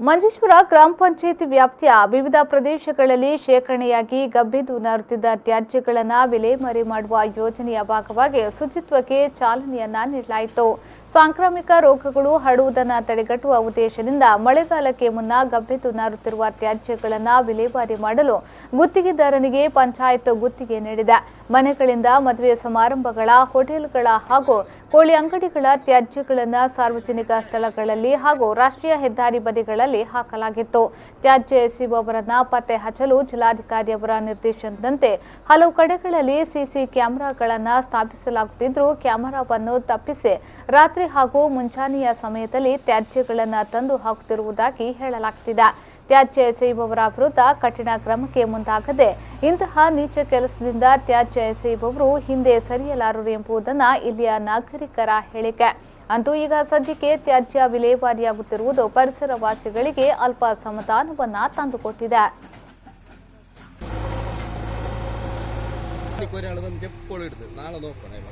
ಮಂಜೇಶ್ವರ ಗ್ರಾಮ ಪಂಚಾಯತ್ ವ್ಯಾಪ್ತಿಯ ವಿವಿಧ ಪ್ರದೇಶಗಳಲ್ಲಿ ಶೇಖರಣೆಯಾಗಿ ಗಬ್ಬೆದ್ದು ನಾರುತ್ತಿದ್ದ ತ್ಯಾಜ್ಯಗಳನ್ನು ವಿಲೇವಾರಿ ಮಾಡುವ ಯೋಜನೆಯ ಭಾಗವಾಗಿ ಶುಚಿತ್ವಕ್ಕೆ ಚಾಲನೆಯನ್ನ ನೀಡಲಾಯಿತು. ಸಾಂಕ್ರಾಮಿಕ ರೋಗಗಳು ಹರಡುವುದನ್ನು ತಡೆಗಟ್ಟುವ ಉದ್ದೇಶದಿಂದ ಮಳೆಗಾಲಕ್ಕೆ ಮುನ್ನ ಗಬ್ಬೆದ್ದು ನಾರುತ್ತಿರುವ ತ್ಯಾಜ್ಯಗಳನ್ನು ವಿಲೇವಾರಿ ಮಾಡಲು ಗುತ್ತಿಗೆದಾರನಿಗೆ ಪಂಚಾಯತ್ ಗುತ್ತಿಗೆ ನೀಡಿದೆ. ಮನೆಗಳಿಂದ ಮದುವೆ ಸಮಾರಂಭಗಳ, ಹೋಟೆಲ್ಗಳ ಹಾಗೂ ಕೋಳಿ ಅಂಗಡಿಗಳ ತ್ಯಾಜ್ಯಗಳನ್ನು ಸಾರ್ವಜನಿಕ ಸ್ಥಳಗಳಲ್ಲಿ ಹಾಗೂ ರಾಷ್ಟ್ರೀಯ ಹೆದ್ದಾರಿ ಬದಿಗಳಲ್ಲಿ ಹಾಕಲಾಗಿತ್ತು. ತ್ಯಾಜ್ಯ ಎಸೆಯುವವರನ್ನ ಪತ್ತೆ ಹಚ್ಚಲು ಜಿಲ್ಲಾಧಿಕಾರಿಯವರ ನಿರ್ದೇಶನದಂತೆ ಹಲವು ಕಡೆಗಳಲ್ಲಿ ಸಿಸಿ ಕ್ಯಾಮೆರಾಗಳನ್ನು ಸ್ಥಾಪಿಸಲಾಗುತ್ತಿದ್ದರೂ ಕ್ಯಾಮೆರಾವನ್ನು ತಪ್ಪಿಸಿ ರಾತ್ರಿ ಹಾಗೂ ಮುಂಜಾನೆಯ ಸಮಯದಲ್ಲಿ ತ್ಯಾಜ್ಯಗಳನ್ನು ತಂದು ಹಾಕುತ್ತಿರುವುದಾಗಿ ಹೇಳಲಾಗುತ್ತಿದೆ. ತ್ಯಾಜ್ಯ ಎಸೆಯುವವರ ವಿರುದ್ಧ ಕಠಿಣ ಕ್ರಮಕ್ಕೆ ಮುಂದಾಗದೆ ಇಂತಹ ನೀಚ ಕೆಲಸದಿಂದ ತ್ಯಾಜ್ಯ ಎಸೆಯುವವರು ಹಿಂದೆ ಸರಿಯಲಾರರು ಎಂಬುದನ್ನು ಇಲ್ಲಿಯ ನಾಗರಿಕರ ಹೇಳಿಕೆ. ಅಂತೂ ಈಗ ಸದ್ಯಕ್ಕೆ ತ್ಯಾಜ್ಯ ವಿಲೇವಾರಿಯಾಗುತ್ತಿರುವುದು ಪರಿಸರವಾಸಿಗಳಿಗೆ ಅಲ್ಪ ಸಮಾಧಾನವನ್ನ ತಂದುಕೊಟ್ಟಿದೆ. ഒരാൾ നമുക്ക് എപ്പോഴും എടുത്ത് നാളെ നോക്കണം.